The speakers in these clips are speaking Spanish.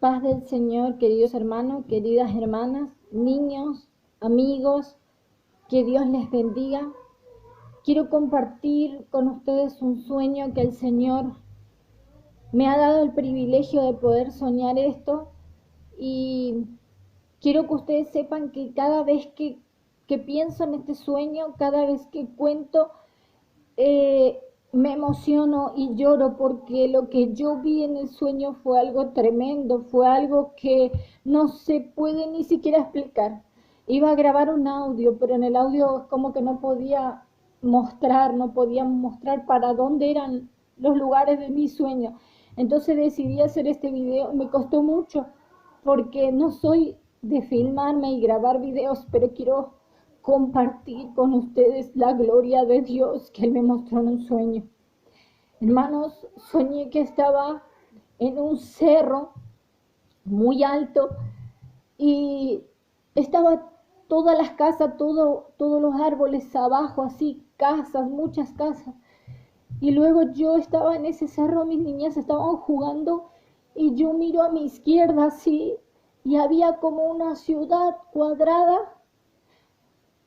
Paz del Señor, queridos hermanos, queridas hermanas, niños, amigos, que Dios les bendiga. Quiero compartir con ustedes un sueño que el Señor me ha dado el privilegio de poder soñar esto, y quiero que ustedes sepan que cada vez que pienso en este sueño, cada vez que cuento, me emociono y lloro, porque lo que yo vi en el sueño fue algo tremendo, fue algo que no se puede ni siquiera explicar. Iba a grabar un audio, pero en el audio es como que no podía mostrar para dónde eran los lugares de mi sueño. Entonces decidí hacer este video. Me costó mucho porque no soy de filmarme y grabar videos, pero quiero compartir con ustedes la gloria de Dios que Él me mostró en un sueño. Hermanos, soñé que estaba en un cerro muy alto y estaba todas las casas, todos los árboles abajo, así, casas, muchas casas. Y luego yo estaba en ese cerro, mis niñas estaban jugando y yo miro a mi izquierda así y había como una ciudad cuadrada,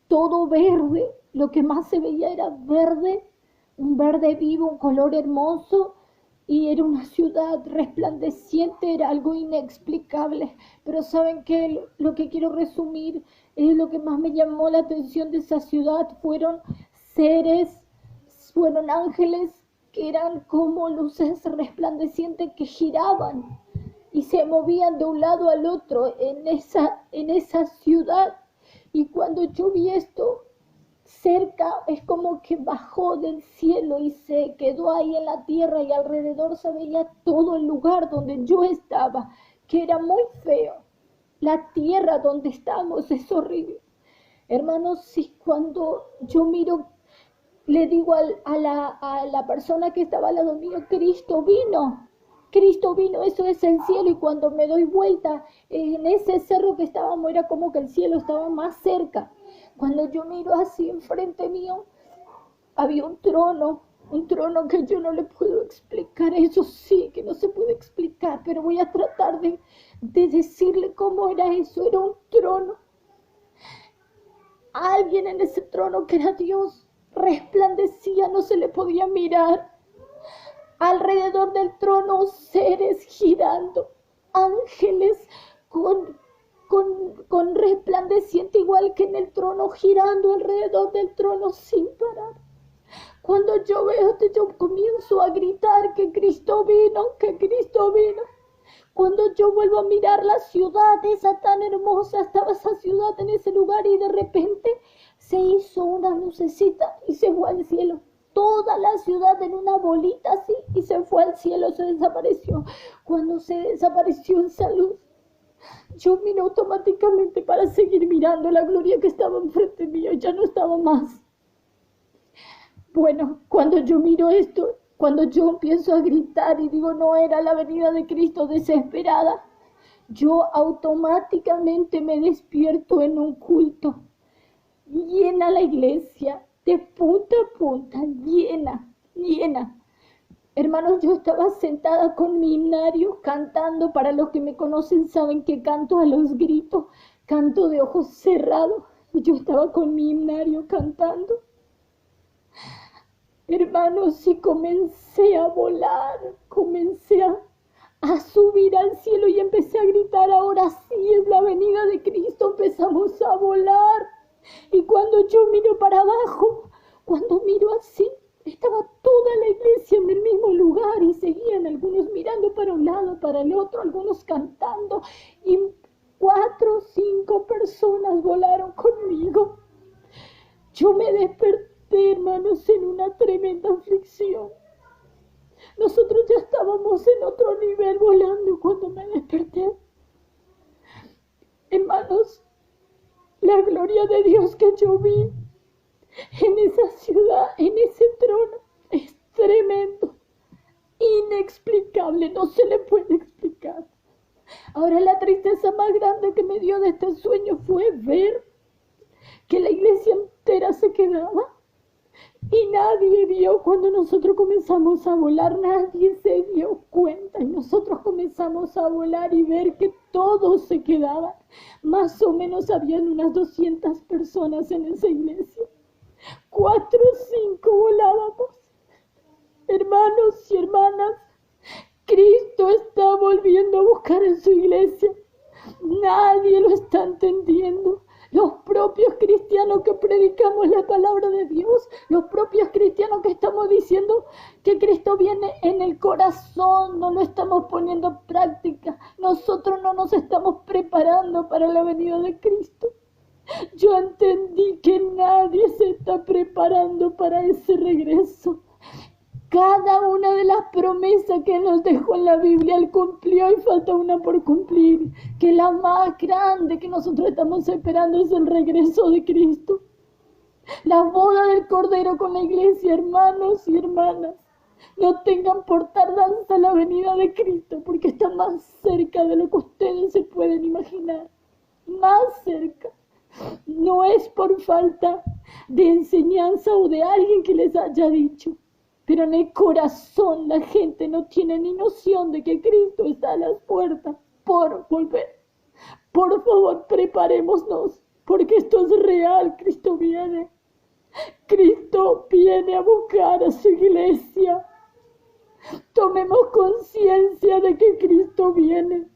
todo verde. Lo que más se veía era verde, un verde vivo, un color hermoso, y era una ciudad resplandeciente, era algo inexplicable. Pero ¿saben qué? Lo que quiero resumir es lo que más me llamó la atención de esa ciudad. Fueron ángeles que eran como luces resplandecientes que giraban y se movían de un lado al otro en esa ciudad. Y cuando yo vi esto cerca, es como que bajó del cielo y se quedó ahí en la tierra, y alrededor se veía todo el lugar donde yo estaba, que era muy feo. La tierra donde estamos es horrible. Hermanos, si cuando yo miro, le digo a la persona que estaba al lado mío, Cristo vino, eso es el cielo. Y cuando me doy vuelta, en ese cerro que estábamos, era como que el cielo estaba más cerca. Cuando yo miro así enfrente mío, había un trono que yo no le puedo explicar. Eso sí que no se puede explicar, pero voy a tratar de decirle cómo era eso. Era un trono, alguien en ese trono que era Dios, resplandecía, no se le podía mirar. Alrededor del trono, seres girando, ángeles con resplandeciente, igual que en el trono, girando alrededor del trono sin parar. Cuando yo veo esto, yo comienzo a gritar que Cristo vino, que Cristo vino. Cuando yo vuelvo a mirar la ciudad, esa tan hermosa, estaba esa ciudad en ese lugar, y de repente se hizo una lucecita y se fue al cielo. Toda la ciudad en una bolita así, y se fue al cielo, se desapareció. Cuando se desapareció esa luz, yo miré automáticamente para seguir mirando la gloria que estaba enfrente mío, ya no estaba más. Bueno, cuando yo miro esto, cuando yo empiezo a gritar y digo, no era la venida de Cristo, desesperada, yo automáticamente me despierto en un culto. Llena la iglesia, de punta a punta, llena. Hermanos, yo estaba sentada con mi himnario cantando. Para los que me conocen saben que canto a los gritos, canto de ojos cerrados, y yo estaba con mi himnario cantando. Hermanos, y comencé a volar, comencé a subir al cielo y empecé a gritar, ahora sí es la venida de Cristo. Empezamos a volar. Y cuando yo miro para abajo, cuando miro así, estaba toda la iglesia en el mismo lugar, y seguían algunos mirando para un lado, para el otro, algunos cantando, y 4 o 5 personas volaron conmigo. Yo me desperté, hermanos, en una tremenda aflicción. Nosotros ya estábamos en otro nivel volando cuando me desperté. Hermanos, la gloria de Dios que yo vi en esa ciudad, en ese trono, es tremendo, inexplicable, no se le puede explicar. Ahora, la tristeza más grande que me dio de este sueño fue ver que la iglesia entera se quedaba, Y nadie vio cuando nosotros comenzamos a volar, nadie se dio cuenta. Y nosotros comenzamos a volar y ver que todos se quedaban. Más o menos habían unas 200 personas en esa iglesia. 4 o 5 volábamos. Hermanos y hermanas, Cristo está volviendo a buscar en su iglesia. Nadie lo está entendiendo. Los propios cristianos que predicamos la palabra de Dios, los propios cristianos que estamos diciendo que Cristo viene en el corazón, no lo estamos poniendo en práctica. Nosotros no nos estamos preparando para la venida de Cristo. Yo entendí que nadie se está preparando para ese regreso. Cada una de las promesas que nos dejó en la Biblia, Él cumplió y falta una por cumplir. Que la más grande que nosotros estamos esperando es el regreso de Cristo. La boda del Cordero con la iglesia, hermanos y hermanas. No tengan por tardanza la venida de Cristo, porque está más cerca de lo que ustedes se pueden imaginar. Más cerca. No es por falta de enseñanza o de alguien que les haya dicho. Pero en el corazón la gente no tiene ni noción de que Cristo está a las puertas por volver. Por favor, preparémonos, porque esto es real. Cristo viene. Cristo viene a buscar a su iglesia. Tomemos conciencia de que Cristo viene.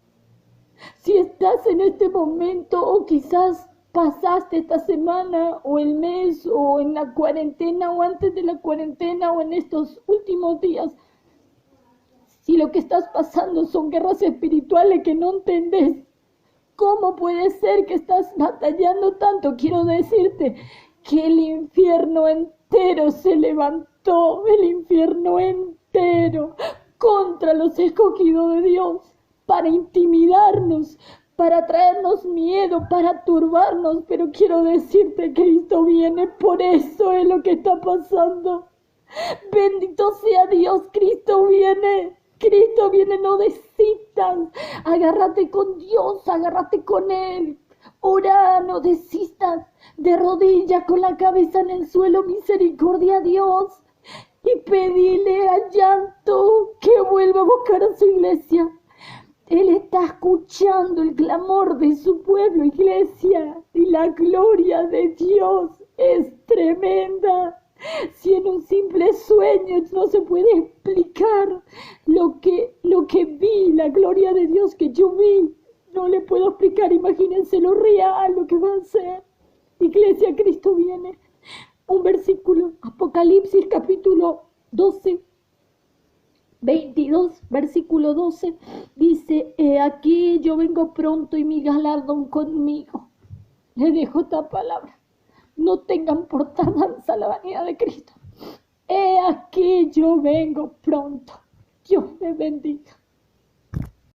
Si estás en este momento o quizás pasaste esta semana o el mes o en la cuarentena o antes de la cuarentena o en estos últimos días, si lo que estás pasando son guerras espirituales que no entendés, ¿cómo puede ser que estás batallando tanto? Quiero decirte que el infierno entero se levantó, el infierno entero contra los escogidos de Dios para intimidarnos, para traernos miedo, para turbarnos, pero quiero decirte que Cristo viene, por eso es lo que está pasando. Bendito sea Dios, Cristo viene, no desistas, agárrate con Dios, agárrate con Él, ora, no desistas, de rodillas con la cabeza en el suelo, misericordia a Dios, y pedile a llanto que vuelva a buscar a su iglesia. Él está escuchando el clamor de su pueblo, iglesia, y la gloria de Dios es tremenda. Si en un simple sueño no se puede explicar lo que vi, la gloria de Dios que yo vi, no le puedo explicar. Imagínense lo real, lo que va a ser. Iglesia, Cristo viene. Un versículo, Apocalipsis capítulo 12. 22, versículo 12, dice, aquí yo vengo pronto y mi galardón conmigo. Le dejo esta palabra. No tengan por tardanza la venida de Cristo. Aquí yo vengo pronto. Dios me bendiga.